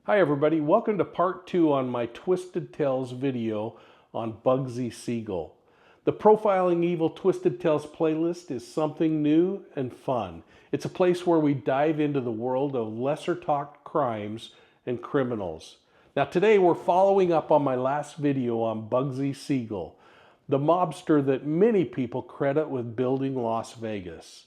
Hi everybody, welcome to part 2 on my Twisted Tales video on Bugsy Siegel. The Profiling Evil Twisted Tales playlist is something new and fun. It's a place where we dive into the world of lesser talked crimes and criminals. Now today we're following up on my last video on Bugsy Siegel, the mobster that many people credit with building Las Vegas.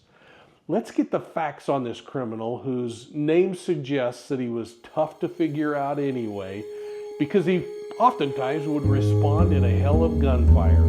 Let's get the facts on this criminal whose name suggests that he was tough to figure out anyway, because he oftentimes would respond in a hell of gunfire.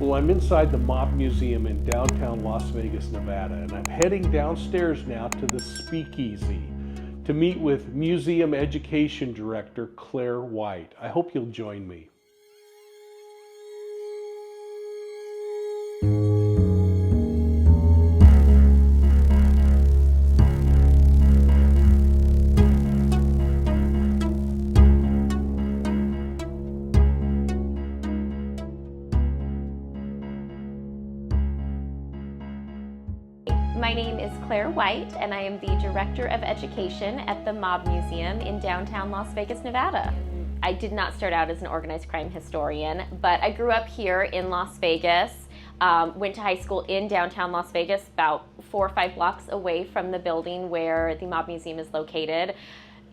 Well, I'm inside the Mob Museum in downtown Las Vegas, Nevada, and I'm heading downstairs now to the Speakeasy to meet with Museum Education Director Claire White. I hope you'll join me. My name is Claire White, and I am the Director of Education at the Mob Museum in downtown Las Vegas, Nevada. I did not start out as an organized crime historian, but I grew up here in Las Vegas, went to high school in downtown Las Vegas, about 4 or 5 blocks away from the building where the Mob Museum is located.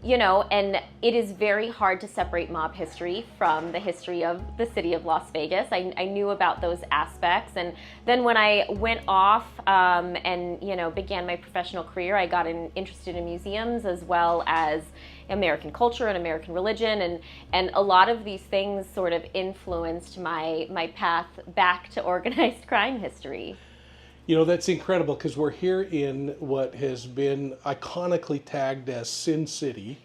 You know, and it is very hard to separate mob history from the history of the city of Las Vegas. I knew about those aspects, and then when I went off and began my professional career, I got interested in museums as well as American culture and American religion, and a lot of these things sort of influenced my path back to organized crime history. You know, that's incredible because we're here in what has been iconically tagged as Sin City,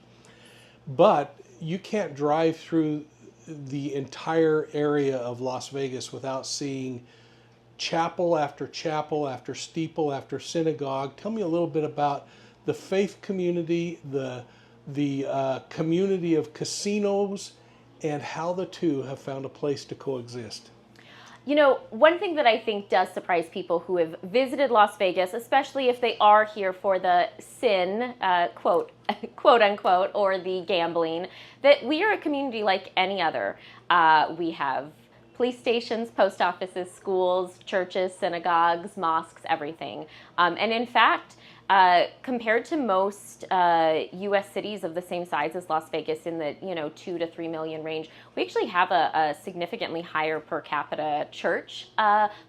but you can't drive through the entire area of Las Vegas without seeing chapel after steeple after synagogue. Tell me a little bit about the faith community, the community of casinos, and how the two have found a place to coexist. You know, one thing that I think does surprise people who have visited Las Vegas, especially if they are here for the sin, quote unquote, or the gambling, that we are a community like any other. We have police stations, post offices, schools, churches, synagogues, mosques, everything. And in fact, compared to most U.S. cities of the same size as Las Vegas in the 2 to 3 million range, we actually have a significantly higher per capita church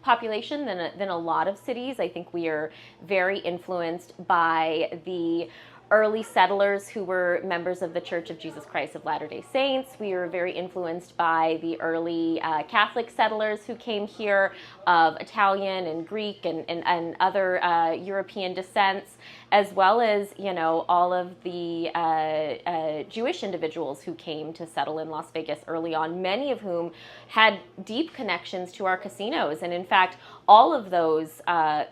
population than a lot of cities. I think we are very influenced by the early settlers who were members of the Church of Jesus Christ of Latter-day Saints. We were very influenced by the early Catholic settlers who came here of Italian and Greek and other European descents, as well as, all of the Jewish individuals who came to settle in Las Vegas early on, many of whom had deep connections to our casinos. And in fact, all of those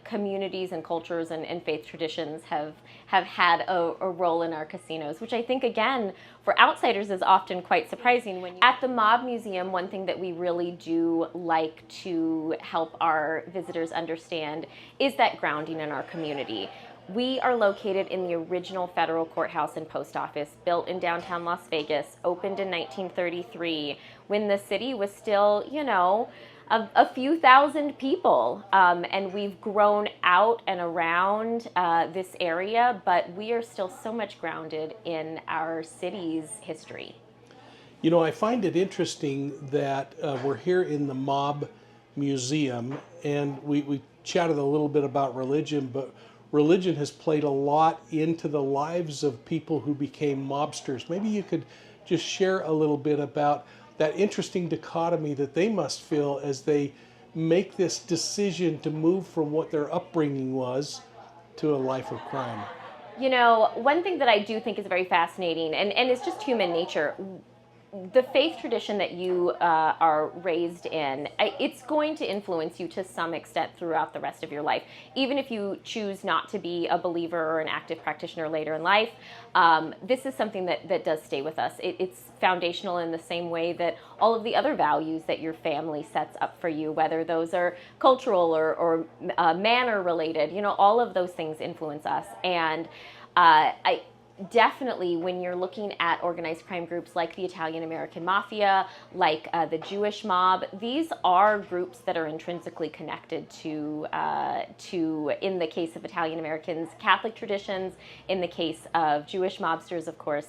communities and cultures and faith traditions have had a role in our casinos, which I think, again, for outsiders is often quite surprising. At the Mob Museum, one thing that we really do like to help our visitors understand is that grounding in our community. We are located in the original federal courthouse and post office, built in downtown Las Vegas, opened in 1933, when the city was still, a few thousand people, and we've grown out and around this area, but we are still so much grounded in our city's history. You know, I find it interesting that we're here in the Mob Museum, and we chatted a little bit about religion, but religion has played a lot into the lives of people who became mobsters. Maybe you could just share a little bit about that interesting dichotomy that they must feel as they make this decision to move from what their upbringing was to a life of crime. You know, one thing that I do think is very fascinating, and it's just human nature. the faith tradition that you are raised in, it's going to influence you to some extent throughout the rest of your life. Even if you choose not to be a believer or an active practitioner later in life, this is something that does stay with us. It's foundational in the same way that all of the other values that your family sets up for you, whether those are cultural or manner related, all of those things influence us. And I definitely, when you're looking at organized crime groups like the Italian-American Mafia, like the Jewish mob, these are groups that are intrinsically connected to, in the case of Italian-Americans, Catholic traditions, in the case of Jewish mobsters, of course,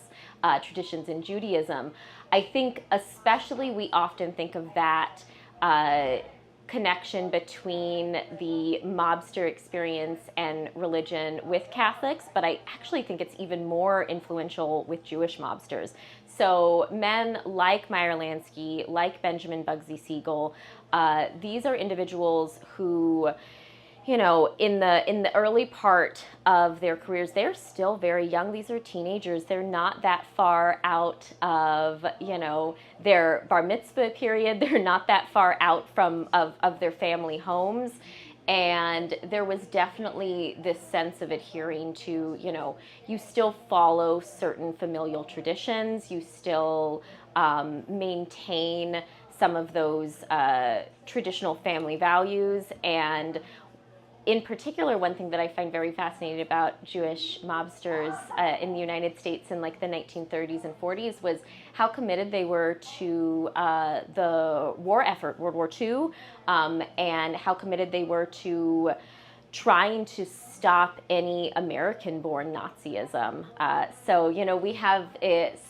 traditions in Judaism. I think especially we often think of that connection between the mobster experience and religion with Catholics, but I actually think it's even more influential with Jewish mobsters. So men like Meyer Lansky, like Benjamin Bugsy Siegel, these are individuals who, in the early part of their careers, they're still very young. These are teenagers. They're not that far out of, their bar mitzvah period. They're not that far out of their family homes. And there was definitely this sense of adhering to, you still follow certain familial traditions. You still maintain some of those traditional family values. And in particular, one thing that I find very fascinating about Jewish mobsters in the United States in like the 1930s and 40s was how committed they were to the war effort, World War II, and how committed they were to trying to stop any American-born Nazism. So, we have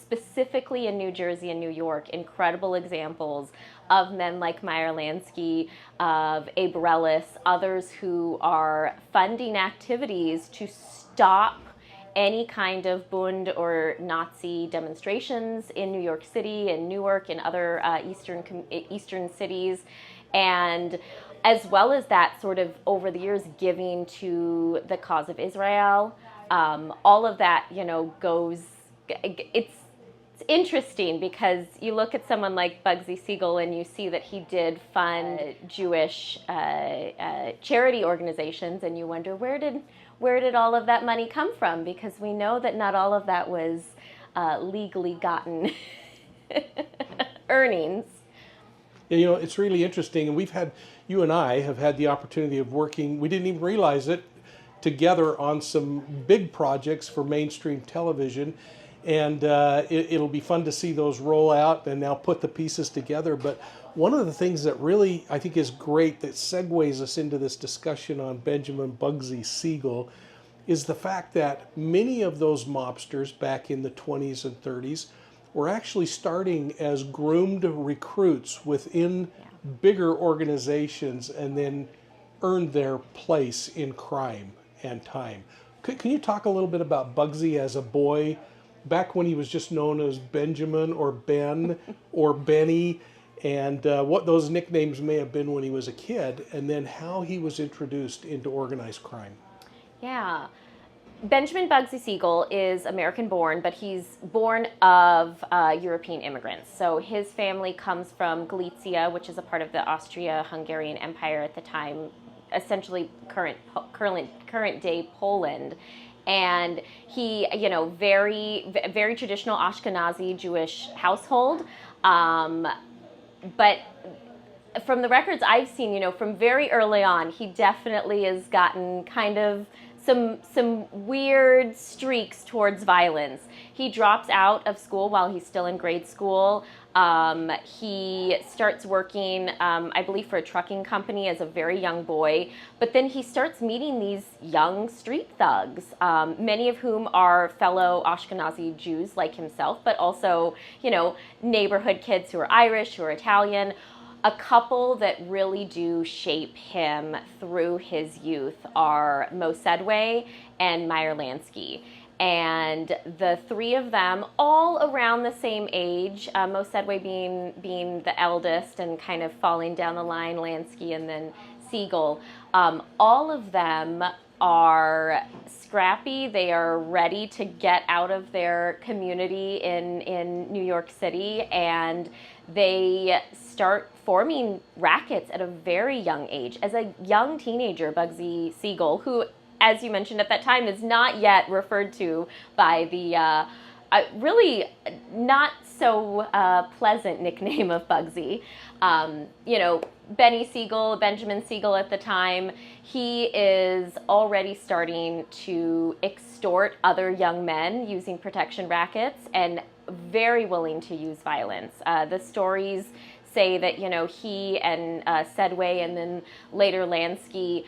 specifically in New Jersey and New York incredible examples of men like Meyer Lansky, of Abe Relis, others who are funding activities to stop any kind of Bund or Nazi demonstrations in New York City and Newark and other eastern cities. And as well as that, sort of over the years, giving to the cause of Israel. All of that, goes, it's interesting because you look at someone like Bugsy Siegel and you see that he did fund Jewish charity organizations, and you wonder, where did all of that money come from? Because we know that not all of that was legally gotten earnings. Yeah, it's really interesting, and you and I have had the opportunity of working, we didn't even realize it, together on some big projects for mainstream television, and it'll be fun to see those roll out and now put the pieces together. But one of the things that really I think is great that segues us into this discussion on Benjamin Bugsy Siegel is the fact that many of those mobsters back in the 20s and 30s were actually starting as groomed recruits within bigger organizations and then earned their place in crime and time. Can you talk a little bit about Bugsy as a boy, back when he was just known as Benjamin or Ben or Benny, and what those nicknames may have been when he was a kid, and then how he was introduced into organized crime? Yeah. Benjamin Bugsy Siegel is American-born, but he's born of European immigrants. So his family comes from Galicia, which is a part of the Austria-Hungarian Empire at the time, essentially current-day Poland. And he, very, very traditional Ashkenazi Jewish household. But from the records I've seen, from very early on, he definitely has gotten kind of some weird streaks towards violence. He drops out of school while he's still in grade school. He starts working, I believe, for a trucking company as a very young boy. But then he starts meeting these young street thugs, many of whom are fellow Ashkenazi Jews like himself, but also, neighborhood kids who are Irish, who are Italian. A couple that really do shape him through his youth are Mo Sedway and Meyer Lansky. And the three of them, all around the same age, Mo Sedway being the eldest and kind of falling down the line, Lansky and then Siegel, all of them are scrappy. They are ready to get out of their community in New York City, and they start forming rackets at a very young age. As a young teenager, Bugsy Siegel, who, as you mentioned at that time, is not yet referred to by the really not so pleasant nickname of Bugsy. Benjamin Siegel at the time, he is already starting to extort other young men using protection rackets and very willing to use violence. The stories say that, he and Sedway and then later Lansky,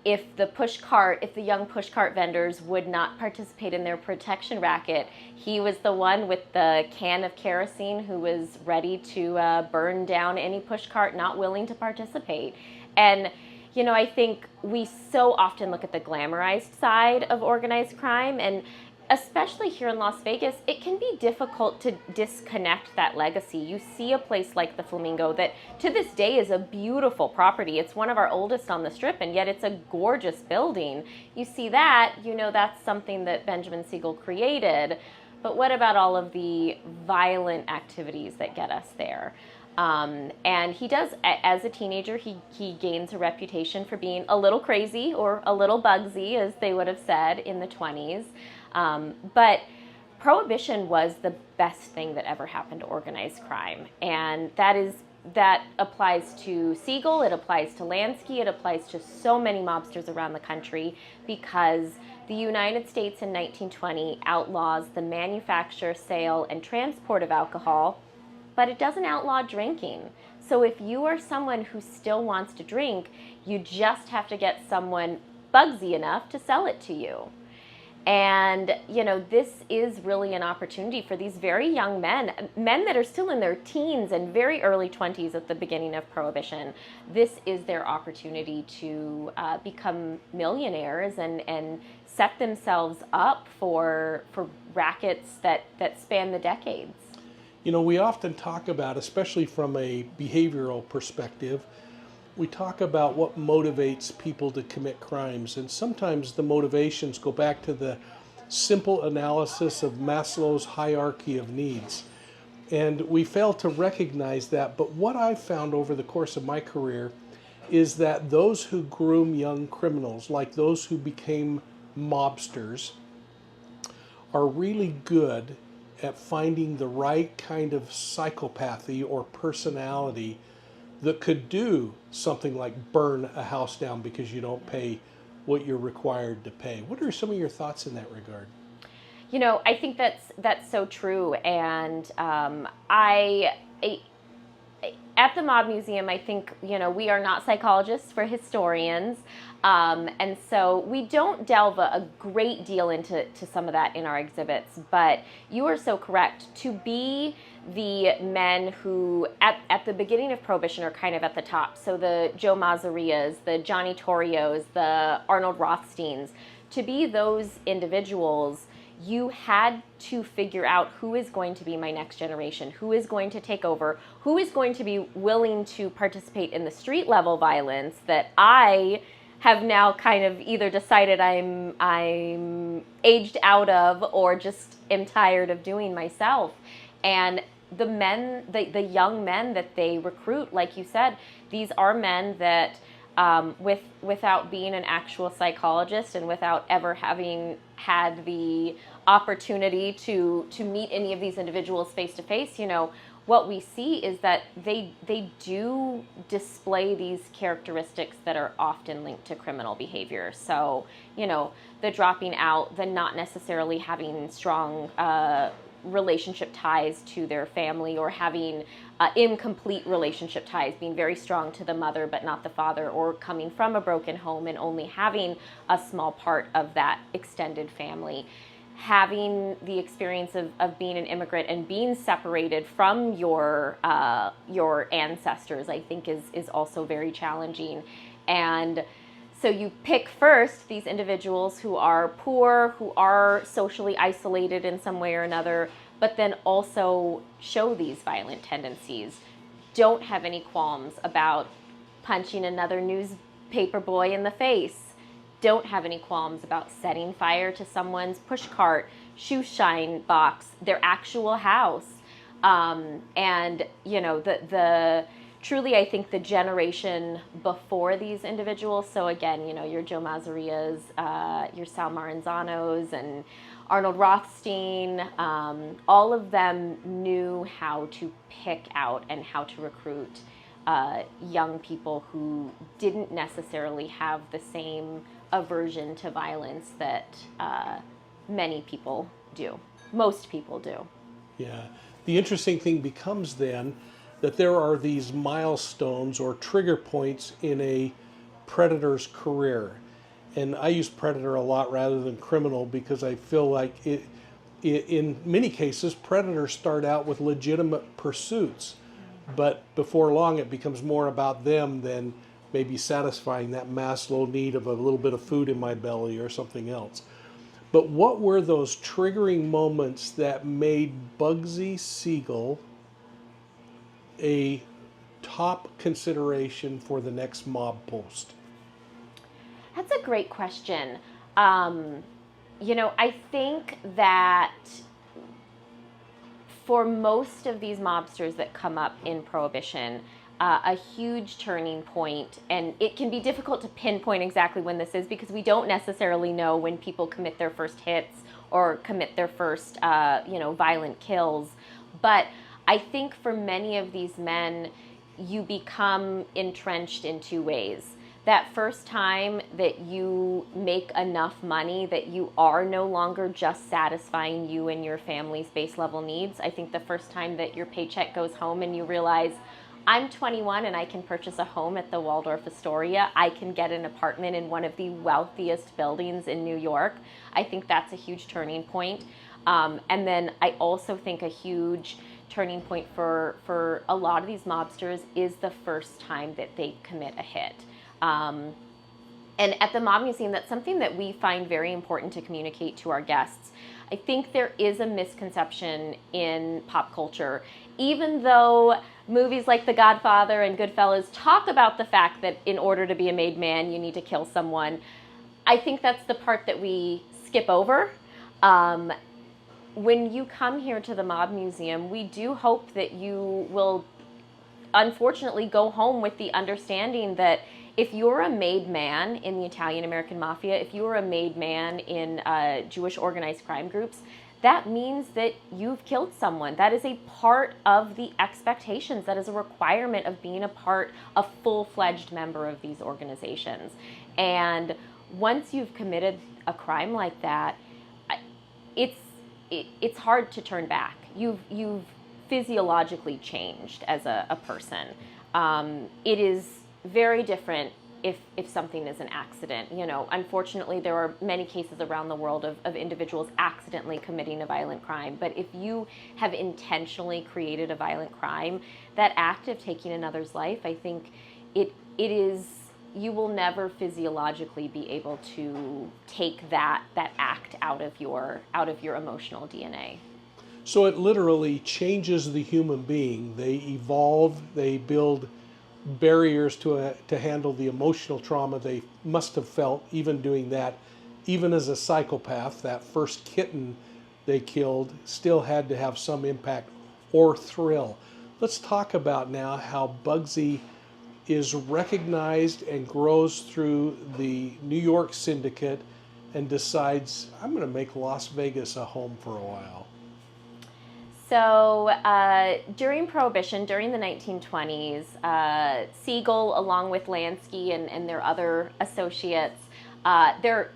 if the young pushcart vendors would not participate in their protection racket, he was the one with the can of kerosene who was ready to burn down any pushcart not willing to participate. And, I think we so often look at the glamorized side of organized crime, and especially here in Las Vegas, it can be difficult to disconnect that legacy. You see a place like the Flamingo that to this day is a beautiful property. It's one of our oldest on the Strip, and yet it's a gorgeous building. You see that, that's something that Benjamin Siegel created. But what about all of the violent activities that get us there? And he does, as a teenager, he gains a reputation for being a little crazy, or a little Bugsy, as they would have said in the 20s. But Prohibition was the best thing that ever happened to organized crime. And that applies to Siegel, it applies to Lansky, it applies to so many mobsters around the country, because the United States in 1920 outlaws the manufacture, sale, and transport of alcohol, but it doesn't outlaw drinking. So if you are someone who still wants to drink, you just have to get someone Bugsy enough to sell it to you. And, this is really an opportunity for these very young men that are still in their teens and very early 20s at the beginning of Prohibition. This is their opportunity to become millionaires and set themselves up for rackets that span the decades. We often talk about, especially from a behavioral perspective, we talk about what motivates people to commit crimes, and sometimes the motivations go back to the simple analysis of Maslow's hierarchy of needs. And we fail to recognize that, but what I've found over the course of my career is that those who groom young criminals, like those who became mobsters, are really good at finding the right kind of psychopathy or personality that could do something like burn a house down because you don't pay what you're required to pay. What are some of your thoughts in that regard? I think that's so true. And at the Mob Museum, I think, we are not psychologists, we're historians. And so we don't delve a great deal into some of that in our exhibits. But you are so correct. To be the men who, at the beginning of Prohibition, are kind of at the top. So the Joe Mazzarias, the Johnny Torrios, the Arnold Rothsteins, to be those individuals, you had to figure out who is going to be my next generation, who is going to take over, who is going to be willing to participate in the street level violence that I have now kind of either decided I'm aged out of, or just am tired of doing myself. And the men, the young men that they recruit, like you said, these are men that without being an actual psychologist and without ever having had the opportunity to meet any of these individuals face to face, what we see is that they do display these characteristics that are often linked to criminal behavior. So, the dropping out, the not necessarily having strong relationship ties to their family, or having incomplete relationship ties, being very strong to the mother but not the father, or coming from a broken home and only having a small part of that extended family. Having the experience of being an immigrant and being separated from your ancestors, I think is also very challenging. And so you pick first these individuals who are poor, who are socially isolated in some way or another, but then also show these violent tendencies. Don't have any qualms about punching another newspaper boy in the face. don't have any qualms about setting fire to someone's push cart, shoe shine box, their actual house. And, you know, the truly, I think the generation before these individuals, so again, you know, your Joe Mazzarias, your Sal Maranzanos, and Arnold Rothstein, all of them knew how to pick out and how to recruit young people who didn't necessarily have the same aversion to violence that many people do. Most people do. Yeah. The interesting thing becomes then that there are these milestones or trigger points in a predator's career. And I use predator a lot rather than criminal because I feel like in many cases, predators start out with legitimate pursuits. But before long, it becomes more about them than maybe satisfying that Maslow need of a little bit of food in my belly or something else. But what were those triggering moments that made Bugsy Siegel a top consideration for the next mob post? That's a great question. You know, I think that for most of these mobsters that come up in Prohibition, a huge turning point, and it can be difficult to pinpoint exactly when this is because we don't necessarily know when people commit their first hits or commit their first, you know, violent kills. But I think for many of these men, you become entrenched in two ways. That first time that you make enough money that you are no longer just satisfying you and your family's base level needs. I think the first time that your paycheck goes home and you realize, I'm 21 and I can purchase a home at the Waldorf Astoria. I can get an apartment in one of the wealthiest buildings in New York. I think that's a huge turning point. And then I also think a huge turning point for a lot of these mobsters is the first time that they commit a hit. And at the Mob Museum, that's something that we find very important to communicate to our guests. I think there is a misconception in pop culture, even though movies like The Godfather and Goodfellas talk about the fact that in order to be a made man, you need to kill someone. I think that's the part that we skip over. When you come here to the Mob Museum, we do hope that you will unfortunately go home with the understanding that if you're a made man in the Italian-American Mafia, if you're a made man in Jewish organized crime groups, that means that you've killed someone. That is a part of the expectations. That is a requirement of being a full-fledged member of these organizations. And once you've committed a crime like that, it's hard to turn back. You've physiologically changed as a person. It is very different if something is an accident. You know, unfortunately, there are many cases around the world of individuals accidentally committing a violent crime. But if you have intentionally created a violent crime, that act of taking another's life, I think it is, you will never physiologically be able to take that act out of your emotional DNA. So it literally changes the human being. They evolve, they build barriers to handle the emotional trauma they must have felt even doing that. Even as a psychopath, that first kitten they killed still had to have some impact or thrill. Let's talk about now how Bugsy is recognized and grows through the New York syndicate and decides, I'm going to make Las Vegas a home for a while. So during Prohibition, during the 1920s, Siegel, along with Lansky and their other associates, they're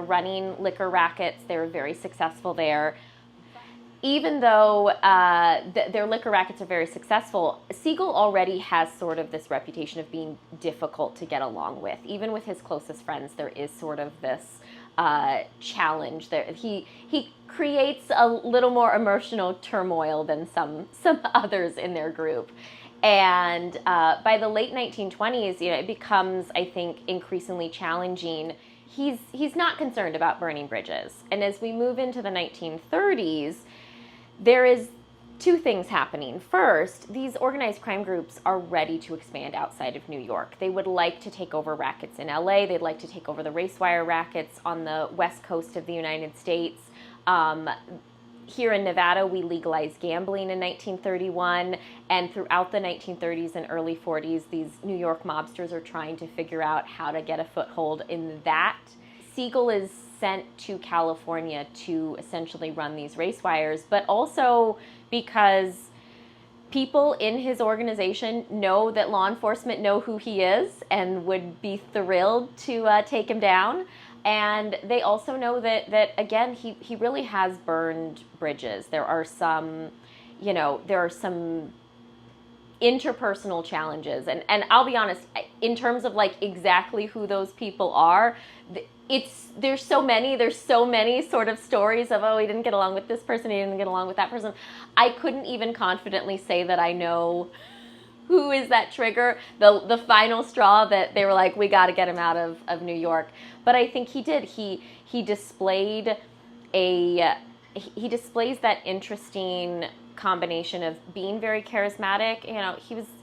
running liquor rackets. They're very successful there. Even though their liquor rackets are very successful, Siegel already has sort of this reputation of being difficult to get along with. Even with his closest friends, there is sort of this challenge there. He creates a little more emotional turmoil than some others in their group. And by the late 1920s, you know, it becomes, I think, increasingly challenging. He's not concerned about burning bridges. And as we move into the 1930s, there is two things happening. First, these organized crime groups are ready to expand outside of New York. They would like to take over rackets in LA. They'd like to take over the race wire rackets on the west coast of the United States. Here in Nevada, we legalized gambling in 1931, and throughout the 1930s and early 40s, these New York mobsters are trying to figure out how to get a foothold in that. Siegel is sent to California to essentially run these race wires, but also because people in his organization know that law enforcement know who he is and would be thrilled to take him down. And they also know that again, he really has burned bridges. There are some interpersonal challenges. And I'll be honest, in terms of like exactly who those people are, there's so many sort of stories of, oh, he didn't get along with this person, he didn't get along with that person. I couldn't even confidently say that I know who is that trigger, the final straw that they were like, we got to get him out of New York. But I think he did. He displays that interesting combination of being very charismatic. You know,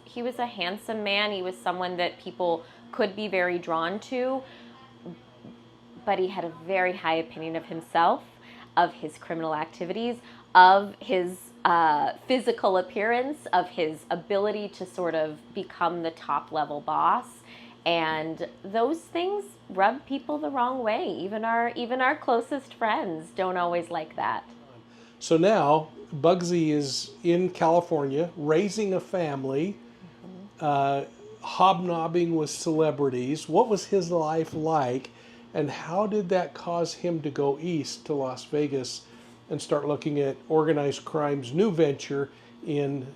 he was a handsome man. He was someone that people could be very drawn to, but he had a very high opinion of himself, of his criminal activities, of his physical appearance, of his ability to sort of become the top level boss. And those things rub people the wrong way. Even our closest friends don't always like that. So now Bugsy is in California, raising a family, hobnobbing with celebrities. What was his life like, and how did that cause him to go east to Las Vegas and start looking at organized crime's new venture in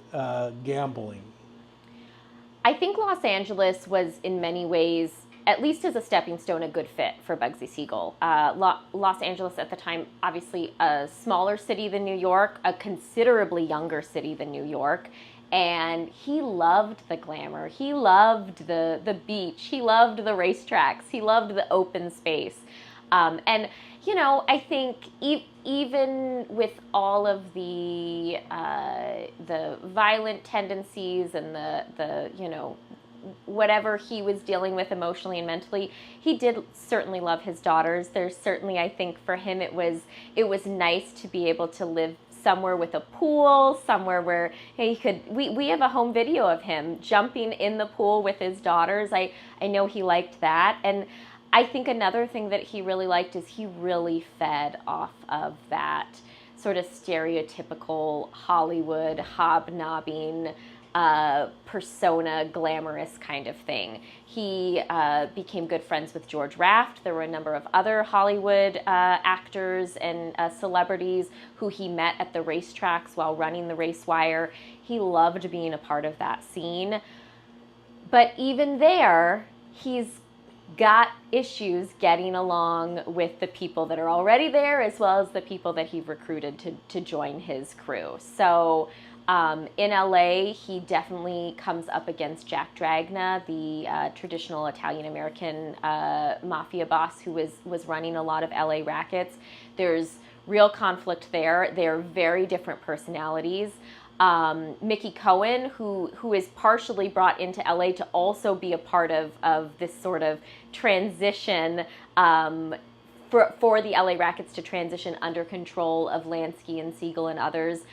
gambling? I think Los Angeles was in many ways, at least as a stepping stone, a good fit for Bugsy Siegel. Los Angeles at the time, obviously a smaller city than New York, a considerably younger city than New York. And he loved the glamour. He loved the beach. He loved the racetracks. He loved the open space. And, you know, I think even with all of the violent tendencies and the you know, whatever he was dealing with emotionally and mentally, he did certainly love his daughters. There's certainly, I think for him, it was nice to be able to live somewhere with a pool, somewhere where he could, we have a home video of him jumping in the pool with his daughters. I know he liked that. And I think another thing that he really liked is he really fed off of that sort of stereotypical Hollywood hobnobbing persona, glamorous kind of thing. He became good friends with George Raft. There were a number of other Hollywood actors and celebrities who he met at the racetracks while running the race wire. He loved being a part of that scene. But even there, he's got issues getting along with the people that are already there, as well as the people that he recruited to join his crew. So in LA, he definitely comes up against Jack Dragna, the traditional Italian-American mafia boss who was running a lot of LA rackets. There's real conflict there. They're very different personalities. Mickey Cohen, who is partially brought into LA to also be a part of this sort of transition for the LA Rackets to transition under control of Lansky and Siegel and others.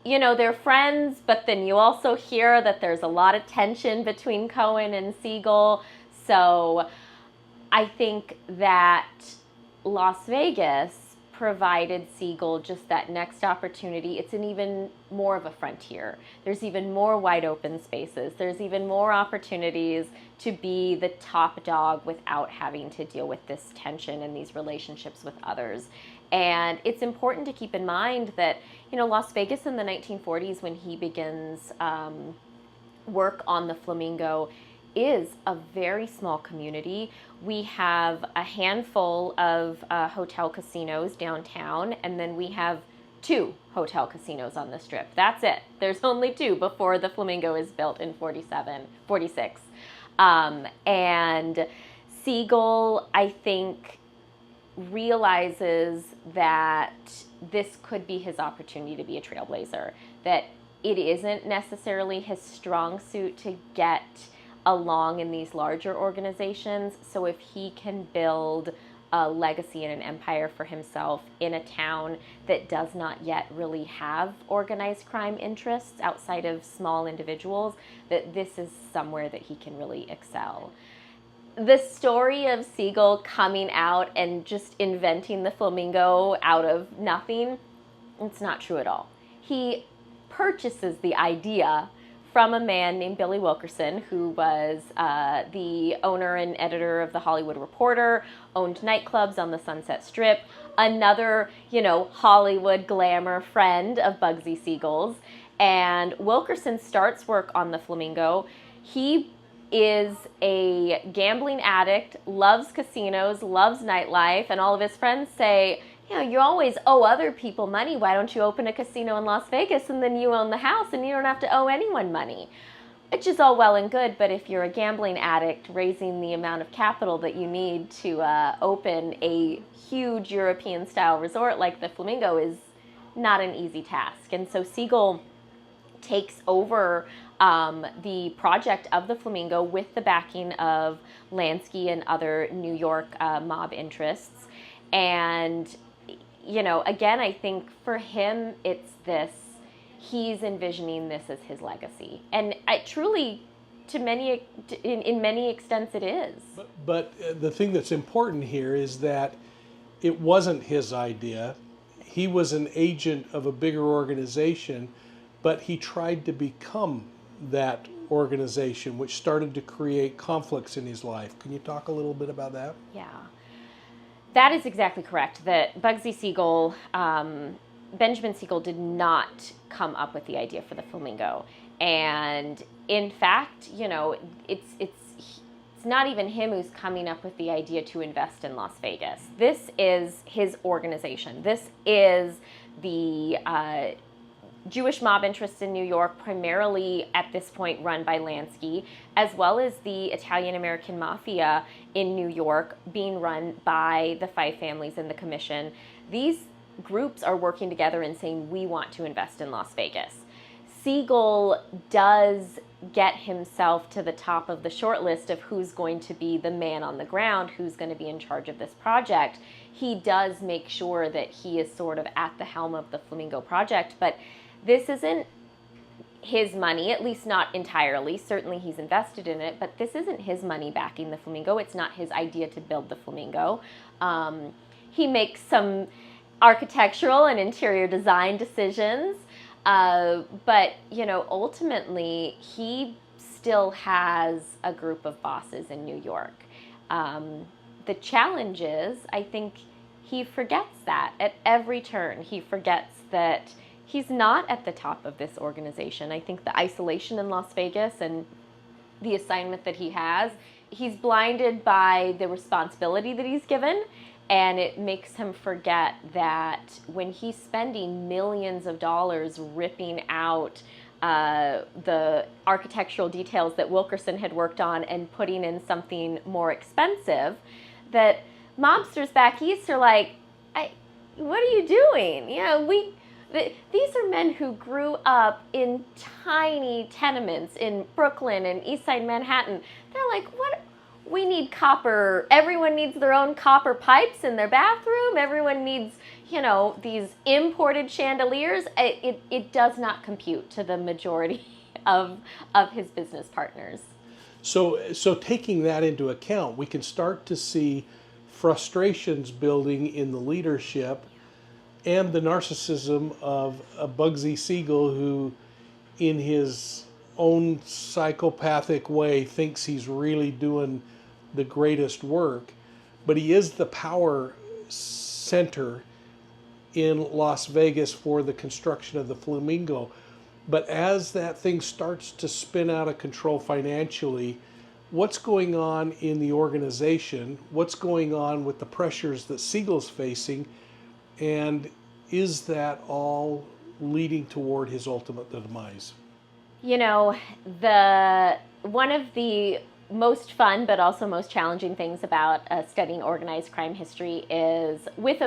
You know, they're friends, but then you also hear that there's a lot of tension between Cohen and Siegel. So I think that Las Vegas provided Siegel just that next opportunity. It's an even more of a frontier. There's even more wide open spaces. There's even more opportunities to be the top dog without having to deal with this tension and these relationships with others. And it's important to keep in mind that, you know, Las Vegas in the 1940s, when he begins work on the Flamingo, is a very small community. We have a handful of hotel casinos downtown, and then we have 2 hotel casinos on the Strip. That's it. There's only 2 before the Flamingo is built in 46. And Siegel, I think, realizes that this could be his opportunity to be a trailblazer, that it isn't necessarily his strong suit to get along in these larger organizations. So if he can build a legacy and an empire for himself in a town that does not yet really have organized crime interests outside of small individuals, that this is somewhere that he can really excel. The story of Siegel coming out and just inventing the Flamingo out of nothing, it's not true at all. He purchases the idea from a man named Billy Wilkerson, who was the owner and editor of the Hollywood Reporter, owned nightclubs on the Sunset Strip, another, Hollywood glamour friend of Bugsy Siegel's. And Wilkerson starts work on the Flamingo. He is a gambling addict, loves casinos, loves nightlife, and all of his friends say, you always owe other people money. Why don't you open a casino in Las Vegas and then you own the house and you don't have to owe anyone money? Which is all well and good, but if you're a gambling addict, raising the amount of capital that you need to open a huge European-style resort like the Flamingo is not an easy task. And so Siegel takes over the project of the Flamingo with the backing of Lansky and other New York mob interests. And again, I think for him, it's this, he's envisioning this as his legacy. And I truly, in many extents, it is. But the thing that's important here is that it wasn't his idea. He was an agent of a bigger organization, but he tried to become that organization, which started to create conflicts in his life. Can you talk a little bit about that? Yeah. That is exactly correct. That Bugsy Siegel, Benjamin Siegel did not come up with the idea for the Flamingo. And in fact, it's not even him who's coming up with the idea to invest in Las Vegas. This is his organization. This is the Jewish mob interests in New York, primarily at this point run by Lansky, as well as the Italian-American Mafia in New York being run by the Five Families and the Commission. These groups are working together and saying, we want to invest in Las Vegas. Siegel does get himself to the top of the short list of who's going to be the man on the ground, who's going to be in charge of this project. He does make sure that he is sort of at the helm of the Flamingo project, but this isn't his money, at least not entirely. Certainly he's invested in it, but this isn't his money backing the Flamingo. It's not his idea to build the Flamingo. He makes some architectural and interior design decisions, but ultimately he still has a group of bosses in New York. The challenge is, I think he forgets that at every turn. He forgets that he's not at the top of this organization. I think the isolation in Las Vegas and the assignment that he has, he's blinded by the responsibility that he's given, and it makes him forget that when he's spending millions of dollars ripping out the architectural details that Wilkerson had worked on and putting in something more expensive, that mobsters back east are like, what are you doing? These are men who grew up in tiny tenements in Brooklyn and Eastside Manhattan. They're like, what? We need copper. Everyone needs their own copper pipes in their bathroom. Everyone needs, these imported chandeliers. It does not compute to the majority of his business partners. So taking that into account, we can start to see frustrations building in the leadership and the narcissism of a Bugsy Siegel, who in his own psychopathic way thinks he's really doing the greatest work, but he is the power center in Las Vegas for the construction of the Flamingo. But as that thing starts to spin out of control financially, what's going on in the organization? What's going on with the pressures that Siegel's facing? And is that all leading toward his ultimate demise? One of the most fun but also most challenging things about studying organized crime history is, with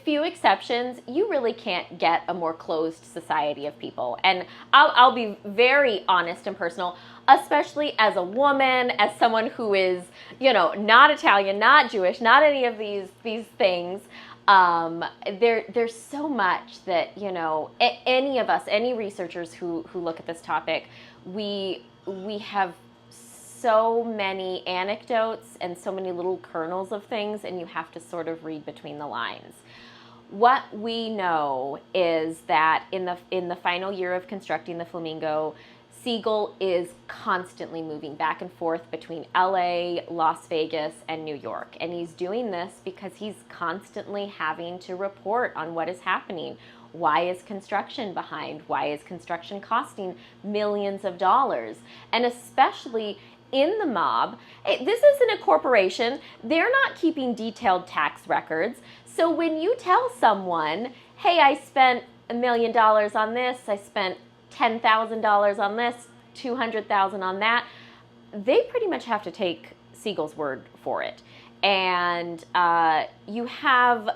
few exceptions, you really can't get a more closed society of people. And I'll be very honest and personal, especially as a woman, as someone who is, not Italian, not Jewish, not any of these things. There's so much that, any of us, any researchers who look at this topic, we have so many anecdotes and so many little kernels of things, and you have to sort of read between the lines. What we know is that in the final year of constructing the Flamingo, Siegel is constantly moving back and forth between LA, Las Vegas, and New York. And he's doing this because he's constantly having to report on what is happening. Why is construction behind? Why is construction costing millions of dollars? And especially in the mob, this isn't a corporation. They're not keeping detailed tax records. So when you tell someone, hey, I spent $1 million on this, I spent $10,000 on this, $200,000 on that, they pretty much have to take Siegel's word for it. And you have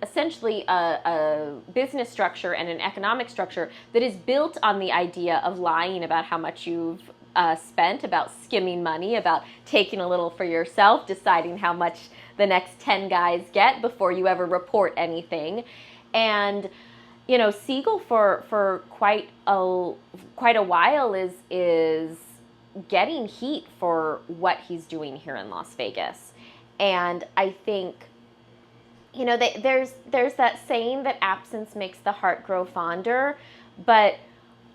essentially a business structure and an economic structure that is built on the idea of lying about how much you've spent, about skimming money, about taking a little for yourself, deciding how much the next 10 guys get before you ever report anything. And Siegel for quite a while is getting heat for what he's doing here in Las Vegas. And I think, there's that saying that absence makes the heart grow fonder, but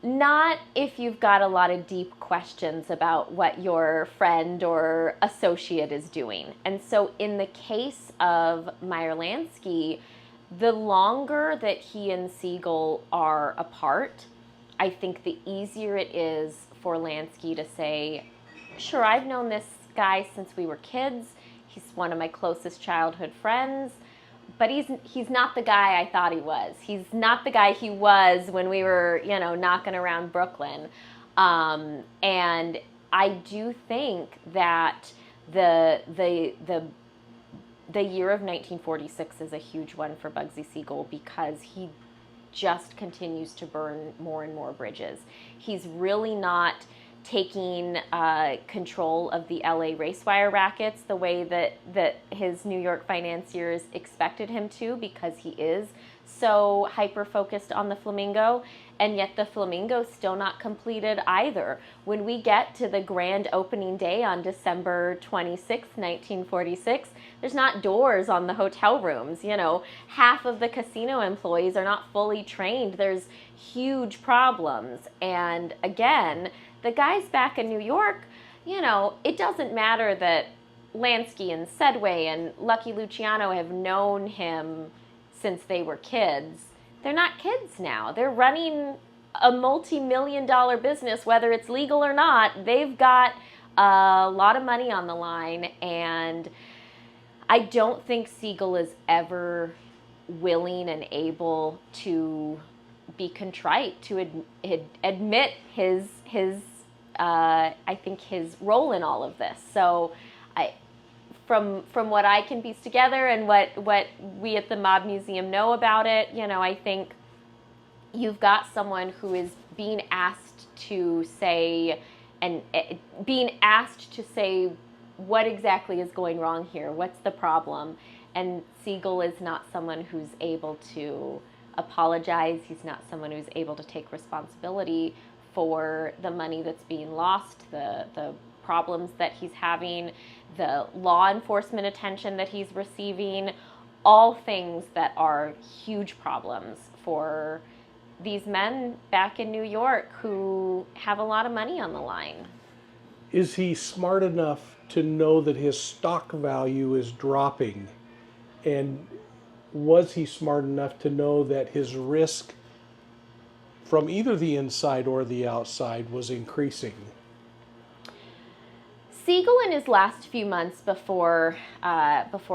not if you've got a lot of deep questions about what your friend or associate is doing. And so in the case of Meyer Lansky, the longer that he and Siegel are apart, I think the easier it is for Lansky to say, sure, I've known this guy since we were kids. He's one of my closest childhood friends, but he's not the guy I thought he was. He's not the guy he was when we were, knocking around Brooklyn. And I do think that the year of 1946 is a huge one for Bugsy Siegel because he just continues to burn more and more bridges. He's really not taking control of the LA race wire rackets the way that his New York financiers expected him to, because he is so hyper-focused on the Flamingo, and yet the Flamingo's still not completed either. When we get to the grand opening day on December 26, 1946, there's not doors on the hotel rooms. Half of the casino employees are not fully trained. There's huge problems. And again, the guys back in New York, it doesn't matter that Lansky and Sedway and Lucky Luciano have known him since they were kids. They're not kids now. They're running a multi-million-dollar business, whether it's legal or not. They've got a lot of money on the line, and I don't think Siegel is ever willing and able to be contrite, to admit his I think his role in all of this. So from what I can piece together and what we at the Mob Museum know about it, I think you've got someone who is being asked to say what exactly is going wrong here, what's the problem, and Siegel is not someone who's able to apologize. He's not someone who's able to take responsibility for the money that's being lost, the problems that he's having, the law enforcement attention that he's receiving, all things that are huge problems for these men back in New York who have a lot of money on the line. Is he smart enough to know that his stock value is dropping? And was he smart enough to know that his risk from either the inside or the outside was increasing? Siegel, in his last few months before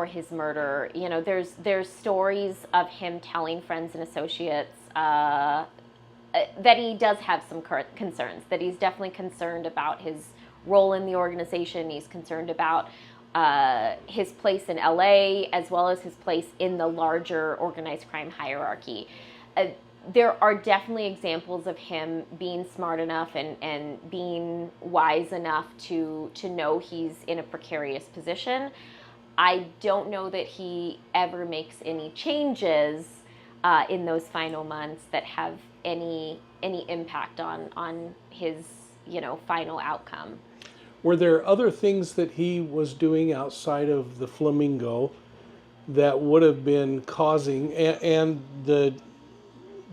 his murder, there's stories of him telling friends and associates, that he does have some concerns, that he's definitely concerned about his role in the organization. He's concerned about his place in LA, as well as his place in the larger organized crime hierarchy. There are definitely examples of him being smart enough and being wise enough to know he's in a precarious position. I don't know that he ever makes any changes in those final months that have any impact on his final outcome. Were there other things that he was doing outside of the Flamingo that would have been causing, and the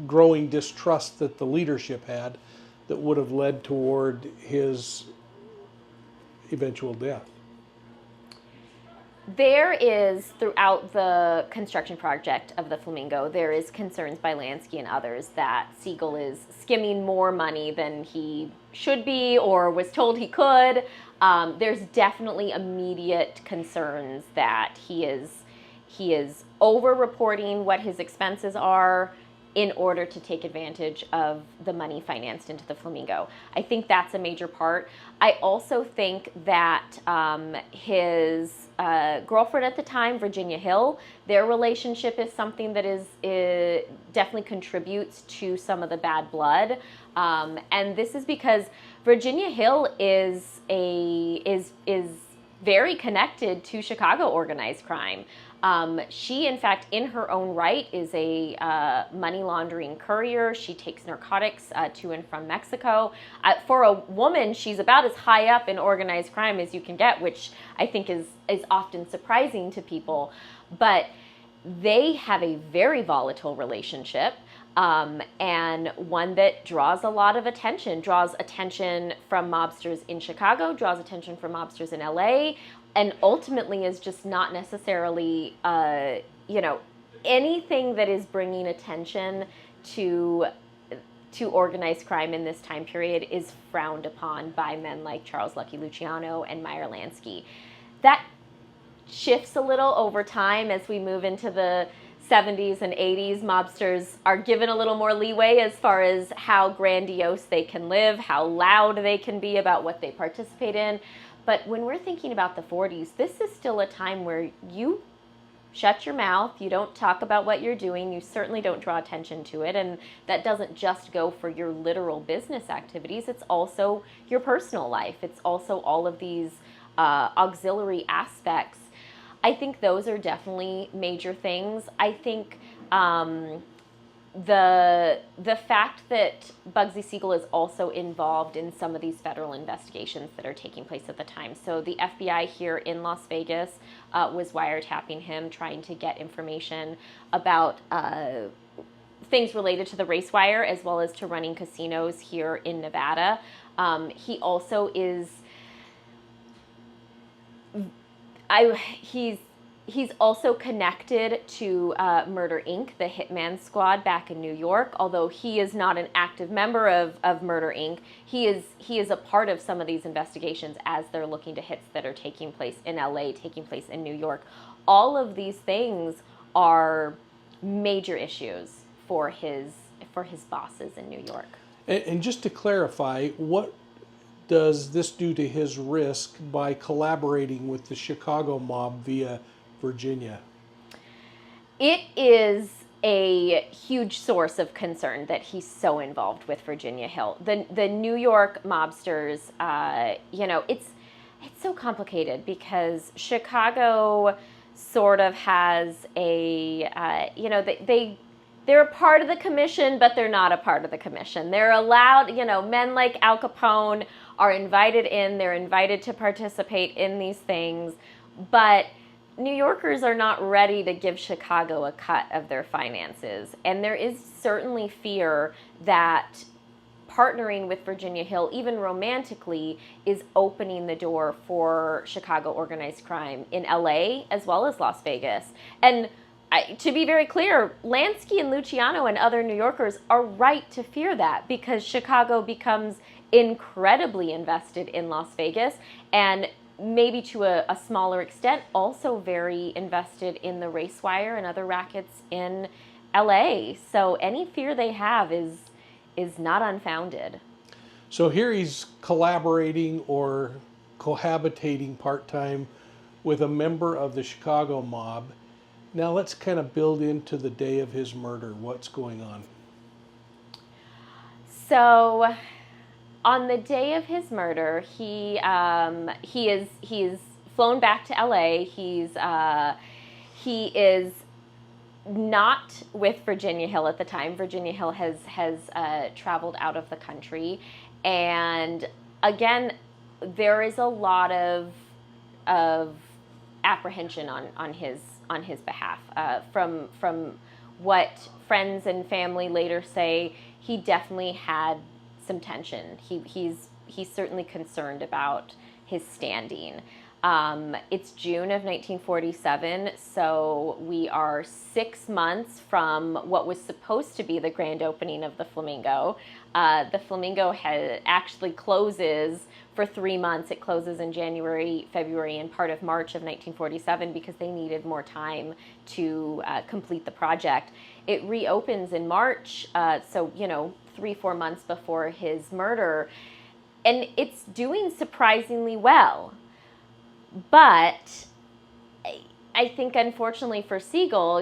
growing distrust that the leadership had, that would have led toward his eventual death? There is, throughout the construction project of the Flamingo, there is concerns by Lansky and others that Siegel is skimming more money than he should be or was told he could. There's definitely immediate concerns that he is over-reporting what his expenses are in order to take advantage of the money financed into the Flamingo. I think that's a major part. I also think that his girlfriend at the time, Virginia Hill, their relationship is something that definitely contributes to some of the bad blood. And this is because Virginia Hill is very connected to Chicago organized crime. She, in fact, in her own right, is a money laundering courier. She takes narcotics to and from Mexico. For a woman, she's about as high up in organized crime as you can get, which I think is often surprising to people. But they have a very volatile relationship, and one that draws a lot of attention, draws attention from mobsters in Chicago, draws attention from mobsters in LA, and ultimately is just not necessarily, anything that is bringing attention to organized crime in this time period is frowned upon by men like Charles Lucky Luciano and Meyer Lansky. That shifts a little over time as we move into the 70s and 80s. Mobsters are given a little more leeway as far as how grandiose they can live, how loud they can be about what they participate in. But when we're thinking about the 40s, this is still a time where you shut your mouth, you don't talk about what you're doing, you certainly don't draw attention to it, and that doesn't just go for your literal business activities, it's also your personal life, it's also all of these auxiliary aspects. I think those are definitely major things. I think the fact that Bugsy Siegel is also involved in some of these federal investigations that are taking place at the time. So the FBI here in Las Vegas was wiretapping him, trying to get information about things related to the race wire as well as to running casinos here in Nevada. He also is... He's also connected to Murder Inc., the hitman squad back in New York. Although he is not an active member of Murder Inc., he is a part of some of these investigations as they're looking to hits that are taking place in LA, taking place in New York. All of these things are major issues for his bosses in New York. And just to clarify, what does this do to his risk by collaborating with the Chicago mob via Virginia? It is a huge source of concern that he's so involved with Virginia Hill. The New York mobsters, it's so complicated because Chicago sort of has they're a part of the commission, but they're not a part of the commission. They're allowed, men like Al Capone are invited in, they're invited to participate in these things, but New Yorkers are not ready to give Chicago a cut of their finances. And there is certainly fear that partnering with Virginia Hill, even romantically, is opening the door for Chicago organized crime in LA as well as Las Vegas. And to be very clear, Lansky and Luciano and other New Yorkers are right to fear that because Chicago becomes incredibly invested in Las Vegas and maybe to a smaller extent also very invested in the race wire and other rackets in LA. So any fear they have is is not unfounded. So here he's collaborating or cohabitating part-time with a member of the Chicago mob. Now let's kind of build into the day of his murder. What's going on? So, on the day of his murder, he's flown back to LA. He is not with Virginia Hill at the time. Virginia Hill has traveled out of the country, and again, there is a lot of apprehension on his behalf. From what friends and family later say, he definitely had some tension. He's certainly concerned about his standing. It's June of 1947, so we are 6 months from what was supposed to be the grand opening of the Flamingo. The Flamingo actually closes for 3 months. It closes in January, February, and part of March of 1947 because they needed more time to complete the project. It reopens in March, so 3-4 months before his murder, and it's doing surprisingly well. But I think, unfortunately for Siegel,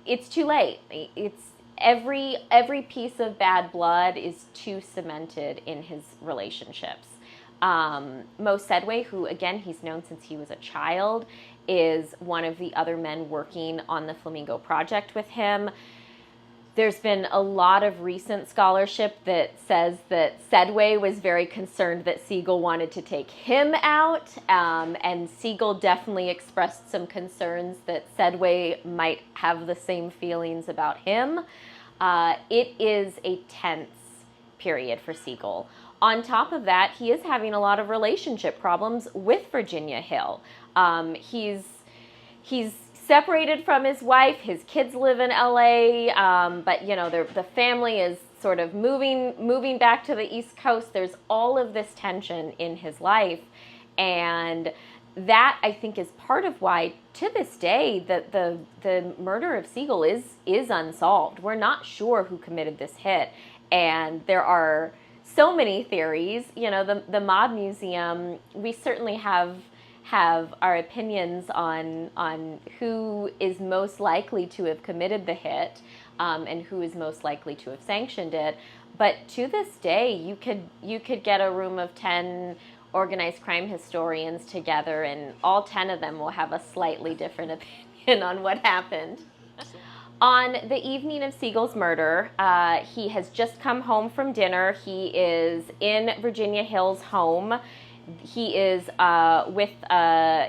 it's too late. It's every piece of bad blood is too cemented in his relationships. Mo Sedway, who again he's known since he was a child, is one of the other men working on the Flamingo project with him. There's been a lot of recent scholarship that says that Sedway was very concerned that Siegel wanted to take him out, and Siegel definitely expressed some concerns that Sedway might have the same feelings about him. It is a tense period for Siegel. On top of that, he is having a lot of relationship problems with Virginia Hill. He's separated from his wife. His kids live in LA, but the family is sort of moving back to the East Coast. There's all of this tension in his life, and that I think is part of why to this day the murder of Siegel is unsolved. We're not sure who committed this hit, and there are so many theories. The Mob Museum, we certainly have our opinions on who is most likely to have committed the hit, and who is most likely to have sanctioned it. But to this day, you could get a room of 10 organized crime historians together, and all 10 of them will have a slightly different opinion on what happened. On the evening of Siegel's murder, he has just come home from dinner. He is in Virginia Hill's home. He is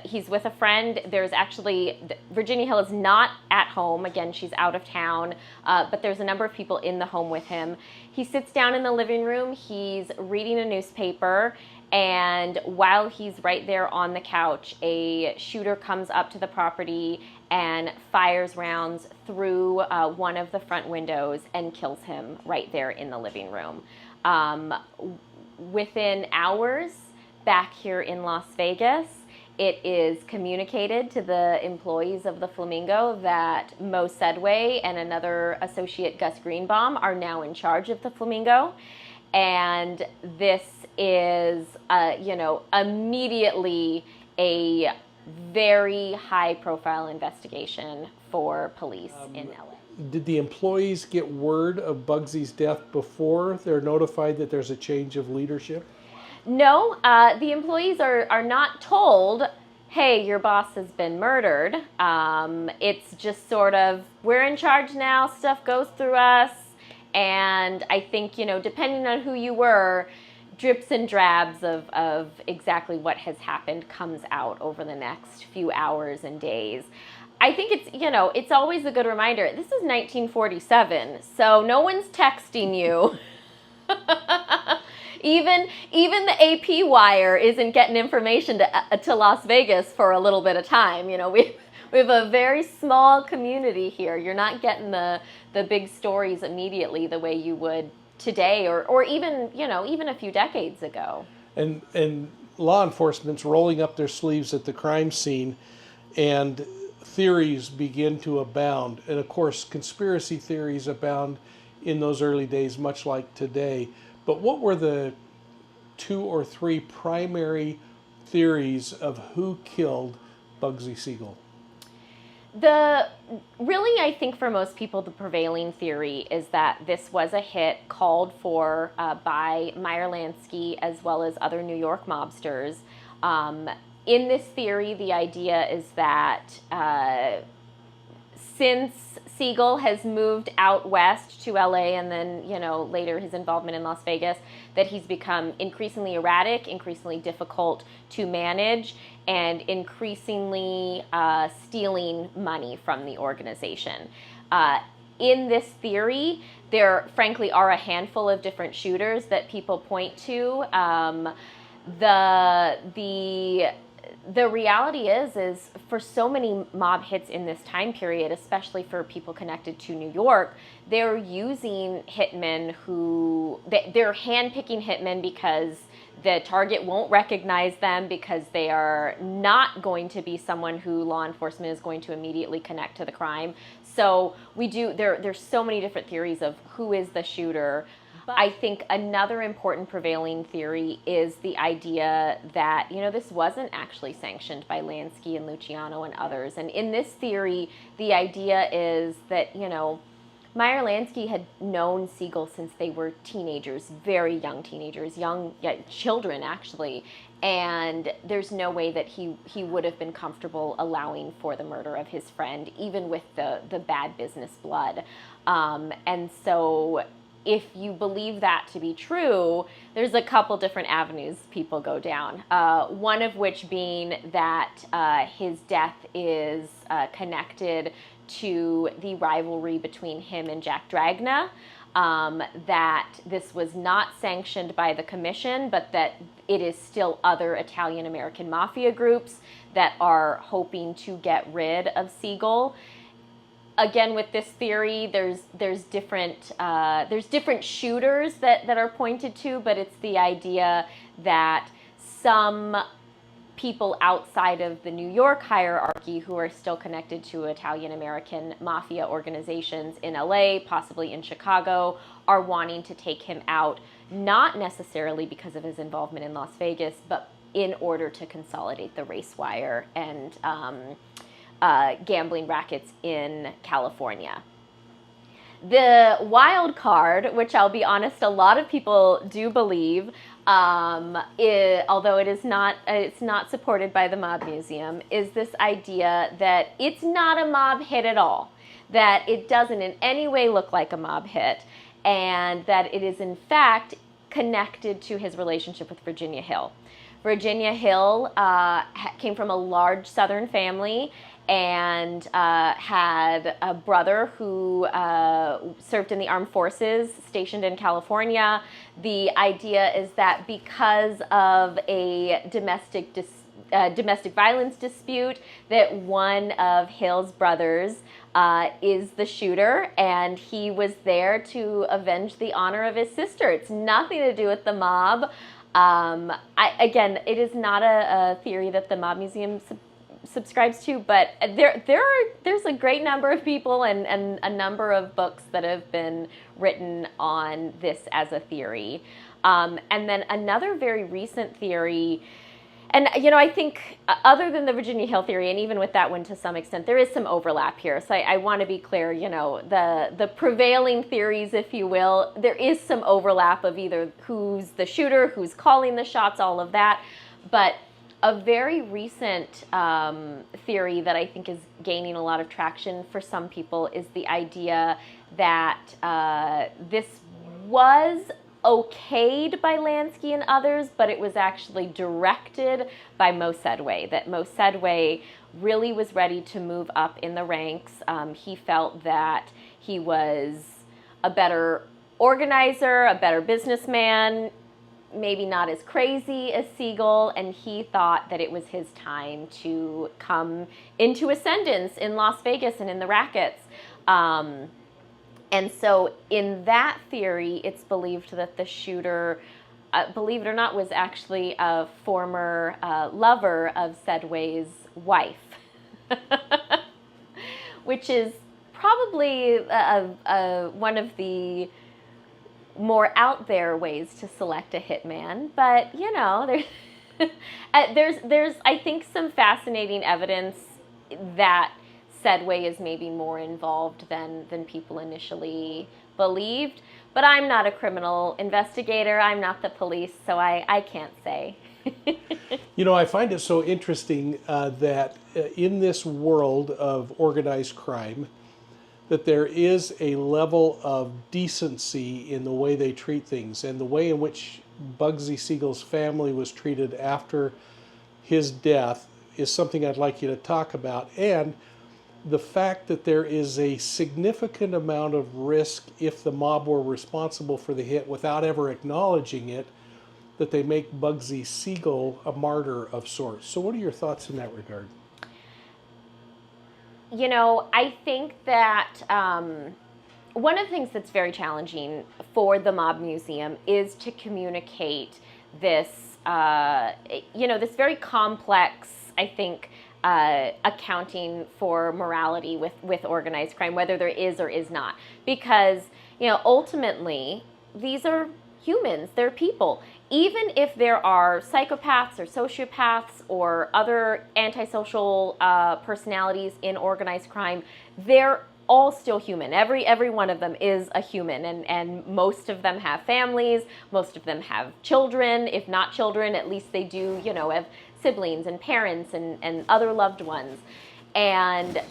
he's with a friend. There's actually, Virginia Hill is not at home. Again, she's out of town, but there's a number of people in the home with him. He sits down in the living room. He's reading a newspaper, and while he's right there on the couch, a shooter comes up to the property and fires rounds through one of the front windows and kills him right there in the living room. Within hours, back here in Las Vegas, it is communicated to the employees of the Flamingo that Mo Sedway and another associate, Gus Greenbaum, are now in charge of the Flamingo. And this is, immediately a very high-profile investigation for police in LA. Did the employees get word of Bugsy's death before they're notified that there's a change of leadership? No, the employees are not told, hey, your boss has been murdered. It's just sort of, we're in charge now, stuff goes through us. And I think, depending on who you were, drips and drabs of exactly what has happened comes out over the next few hours and days. I think it's always a good reminder. This is 1947, so no one's texting you. Even the AP wire isn't getting information to Las Vegas for a little bit of time. We have a very small community here. You're not getting the big stories immediately the way you would today, or even a few decades ago. And law enforcement's rolling up their sleeves at the crime scene, and theories begin to abound. And of course, conspiracy theories abound in those early days, much like today. But what were the 2 or 3 primary theories of who killed Bugsy Siegel? Really, I think for most people, the prevailing theory is that this was a hit called for by Meyer Lansky as well as other New York mobsters. In this theory, the idea is that since Siegel has moved out west to LA and then, later his involvement in Las Vegas, that he's become increasingly erratic, increasingly difficult to manage, and increasingly stealing money from the organization. In this theory, there frankly are a handful of different shooters that people point to. The reality is for so many mob hits in this time period, especially for people connected to New York, they're using hitmen they're handpicking hitmen because the target won't recognize them, because they are not going to be someone who law enforcement is going to immediately connect to the crime. So there's so many different theories of who is the shooter. I think another important prevailing theory is the idea that, this wasn't actually sanctioned by Lansky and Luciano and others. And in this theory, the idea is that, Meyer Lansky had known Siegel since they were teenagers, very young teenagers, children actually. And there's no way that he would have been comfortable allowing for the murder of his friend, even with the bad business blood. And so if you believe that to be true, there's a couple different avenues people go down. One of which being that his death is connected to the rivalry between him and Jack Dragna, that this was not sanctioned by the commission, but that it is still other Italian-American mafia groups that are hoping to get rid of Siegel. Again, with this theory, there's different shooters that are pointed to, but it's the idea that some people outside of the New York hierarchy who are still connected to Italian-American mafia organizations in LA, possibly in Chicago, are wanting to take him out, not necessarily because of his involvement in Las Vegas, but in order to consolidate the race wire and gambling rackets in California. The wild card, which I'll be honest, a lot of people do believe, although it's not supported by the Mob Museum, is this idea that it's not a mob hit at all, that it doesn't in any way look like a mob hit, and that it is in fact connected to his relationship with Virginia Hill. Virginia Hill came from a large Southern family and had a brother who served in the armed forces stationed in California. The idea is that because of a domestic violence dispute, that one of Hill's brothers is the shooter, and he was there to avenge the honor of his sister. It's nothing to do with the mob. Again, it is not a theory that the Mob Museum subscribes to, but there's a great number of people and a number of books that have been written on this as a theory. And then another very recent theory, and I think other than the Virginia Hill theory, and even with that one to some extent, there is some overlap here. So I want to be clear, the prevailing theories, if you will, there is some overlap of either who's the shooter, who's calling the shots, all of that. But a very recent theory that I think is gaining a lot of traction for some people is the idea that this was okayed by Lansky and others, but it was actually directed by Mo Sedway, that Mo Sedway really was ready to move up in the ranks. He felt that he was a better organizer, a better businessman, maybe not as crazy as Siegel, and he thought that it was his time to come into ascendance in Las Vegas and in the rackets. And so in that theory, it's believed that the shooter, believe it or not, was actually a former lover of Sedway's wife, which is probably one of the more out there ways to select a hitman, but you know, there's I think some fascinating evidence that said way is maybe more involved than people initially believed. But I'm not a criminal investigator. I'm not the police, so I can't say. You know, I find it so interesting that in this world of organized crime, that there is a level of decency in the way they treat things, and the way in which Bugsy Siegel's family was treated after his death is something I'd like you to talk about. And the fact that there is a significant amount of risk if the mob were responsible for the hit without ever acknowledging it, that they make Bugsy Siegel a martyr of sorts. So what are your thoughts in that regard? You know, I think that one of the things that's very challenging for the Mob Museum is to communicate this, this very complex, I think, accounting for morality with organized crime, whether there is or is not. Because, you know, ultimately, these are humans, they're people. Even if there are psychopaths or sociopaths or other antisocial personalities in organized crime, they're all still human. Every one of them is a human, and most of them have families, most of them have children. If not children, at least they do, you know, have siblings and parents and other loved ones. And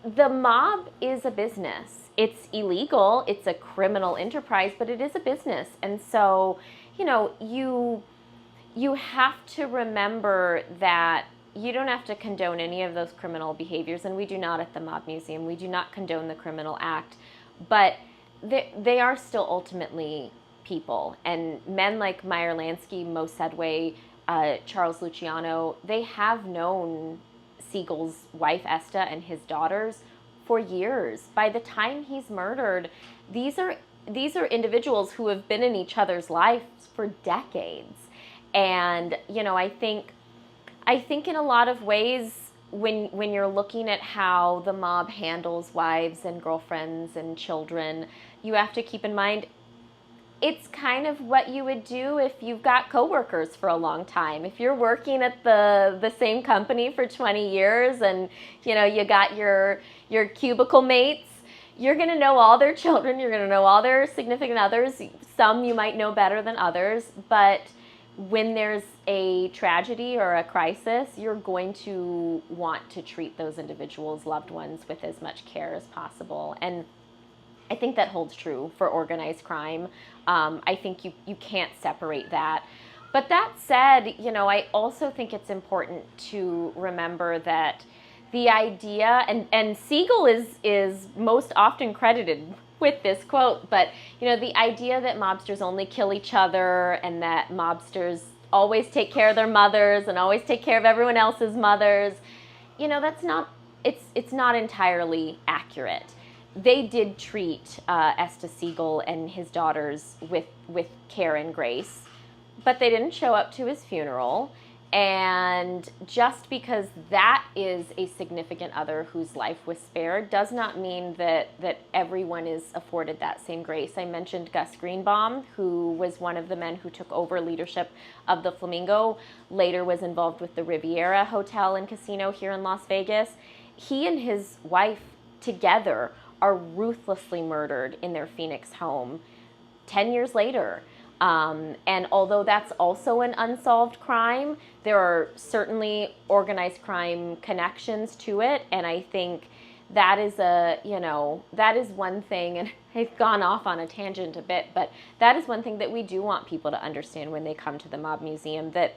the mob is a business. It's illegal, it's a criminal enterprise, but it is a business. And so, you know, you have to remember that you don't have to condone any of those criminal behaviors, and we do not at the Mob Museum. We do not condone the criminal act, but they are still ultimately people. And men like Meyer Lansky, Mo Sedway, Charles Luciano, they have known Siegel's wife Esta and his daughters for years. By the time he's murdered, these are individuals who have been in each other's lives for decades. And you know, I think in a lot of ways, when you're looking at how the mob handles wives and girlfriends and children, you have to keep in mind it's kind of what you would do if you've got coworkers for a long time. If you're working at the same company for 20 years and, you know, you got your cubicle mates, you're going to know all their children, you're going to know all their significant others. Some you might know better than others, but when there's a tragedy or a crisis, you're going to want to treat those individuals, loved ones, with as much care as possible. And I think that holds true for organized crime. I think you can't separate that. But that said, you know, I also think it's important to remember that the idea, and Siegel is most often credited with this quote, but, you know, the idea that mobsters only kill each other and that mobsters always take care of their mothers and always take care of everyone else's mothers, you know, it's not entirely accurate. They did treat Esta Siegel and his daughters with care and grace, but they didn't show up to his funeral. And just because that is a significant other whose life was spared does not mean that everyone is afforded that same grace. I mentioned Gus Greenbaum, who was one of the men who took over leadership of the Flamingo, later was involved with the Riviera Hotel and Casino here in Las Vegas. He and his wife together are ruthlessly murdered in their Phoenix home 10 years later. And although that's also an unsolved crime, there are certainly organized crime connections to it. And I think that is that is one thing, and I've gone off on a tangent a bit, but that is one thing that we do want people to understand when they come to the Mob Museum, that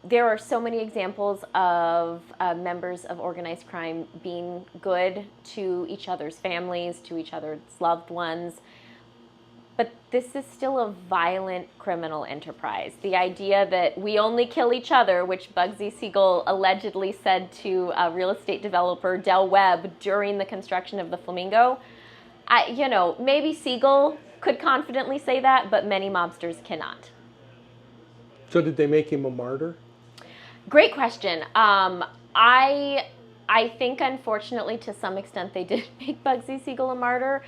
there are so many examples of members of organized crime being good to each other's families, to each other's loved ones. But this is still a violent criminal enterprise. The idea that we only kill each other, which Bugsy Siegel allegedly said to a real estate developer, Del Webb, during the construction of the Flamingo, maybe Siegel could confidently say that, but many mobsters cannot. So did they make him a martyr? Great question. I think, unfortunately, to some extent, they did make Bugsy Siegel a martyr.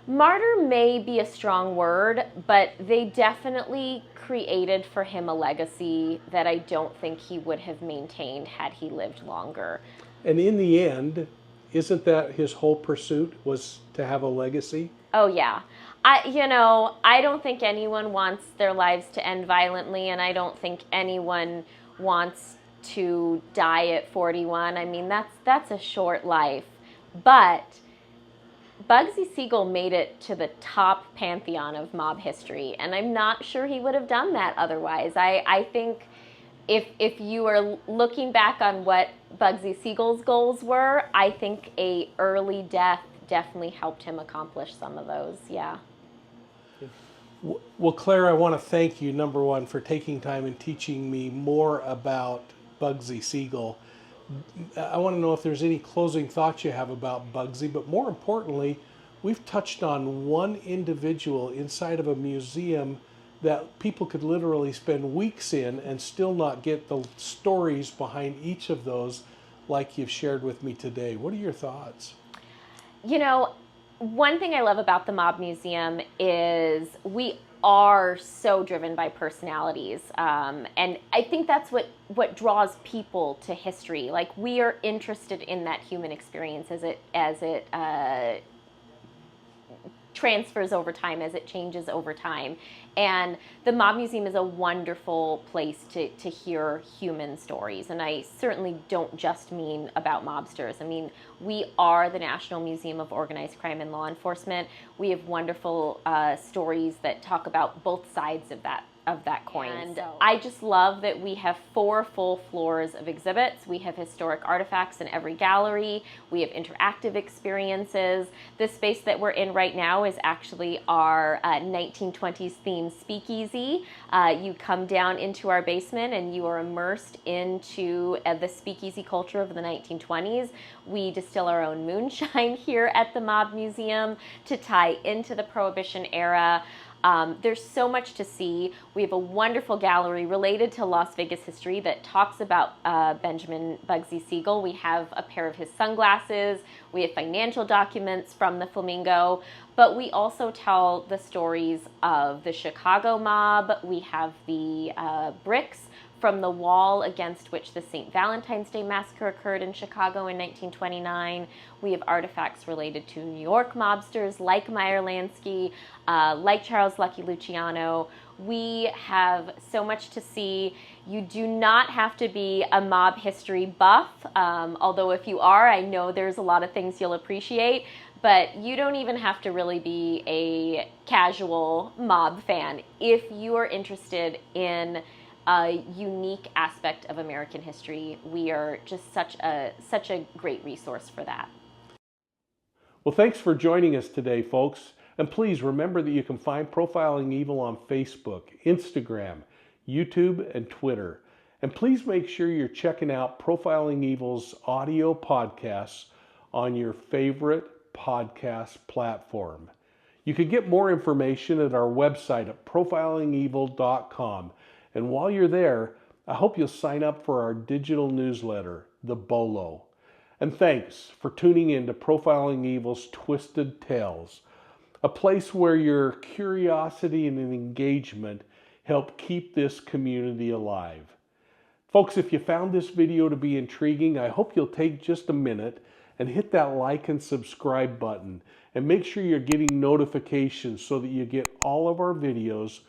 Martyr may be a strong word, but they definitely created for him a legacy that I don't think he would have maintained had he lived longer. And in the end, isn't that his whole pursuit, was to have a legacy? Oh, yeah. I don't think anyone wants their lives to end violently, and I don't think anyone wants to die at 41. I mean, that's a short life. But Bugsy Siegel made it to the top pantheon of mob history, and I'm not sure he would have done that otherwise. I think if you are looking back on what Bugsy Siegel's goals were, I think a early death definitely helped him accomplish some of those, yeah. Well, Claire, I want to thank you, number one, for taking time and teaching me more about Bugsy Siegel. I want to know if there's any closing thoughts you have about Bugsy, but more importantly, we've touched on one individual inside of a museum that people could literally spend weeks in and still not get the stories behind each of those like you've shared with me today. What are your thoughts? You know, one thing I love about the Mob Museum is we are so driven by personalities, and I think that's what draws people to history. Like, we are interested in that human experience as it transfers over time, as it changes over time. And the Mob Museum is a wonderful place to hear human stories. And I certainly don't just mean about mobsters. I mean, we are the National Museum of Organized Crime and Law Enforcement. We have wonderful stories that talk about both sides of that coin. And I just love that we have 4 full floors of exhibits. We have historic artifacts in every gallery. We have interactive experiences. The space that we're in right now is actually our 1920s themed speakeasy. You come down into our basement and you are immersed into the speakeasy culture of the 1920s. We distill our own moonshine here at the Mob Museum to tie into the Prohibition era. There's so much to see. We have a wonderful gallery related to Las Vegas history that talks about Benjamin Bugsy Siegel. We have a pair of his sunglasses. We have financial documents from the Flamingo. But we also tell the stories of the Chicago mob. We have the bricks from the wall against which the St. Valentine's Day Massacre occurred in Chicago in 1929. We have artifacts related to New York mobsters like Meyer Lansky, like Charles Lucky Luciano. We have so much to see. You do not have to be a mob history buff, although if you are, I know there's a lot of things you'll appreciate. But you don't even have to really be a casual mob fan. If you are interested in a unique aspect of American history, we are just such a great resource for that. Well, thanks for joining us today, folks. And please remember that you can find Profiling Evil on Facebook, Instagram, YouTube, and Twitter. And please make sure you're checking out Profiling Evil's audio podcasts on your favorite podcast platform. You can get more information at our website at profilingevil.com. And while you're there, I hope you'll sign up for our digital newsletter, The Bolo. And thanks for tuning in to Profiling Evil's Twisted Tales, a place where your curiosity and engagement help keep this community alive. Folks, if you found this video to be intriguing, I hope you'll take just a minute and hit that like and subscribe button, and make sure you're getting notifications so that you get all of our videos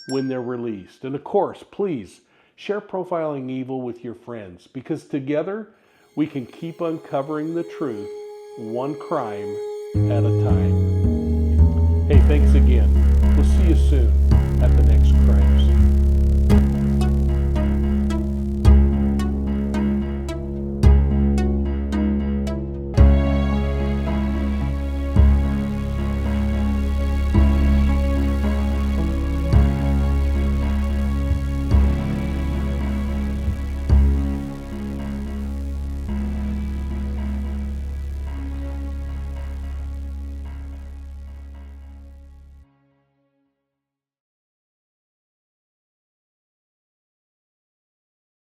when they're released. And of course, please share Profiling Evil with your friends, because together we can keep uncovering the truth, one crime at a time. Hey, thanks again. We'll see you soon.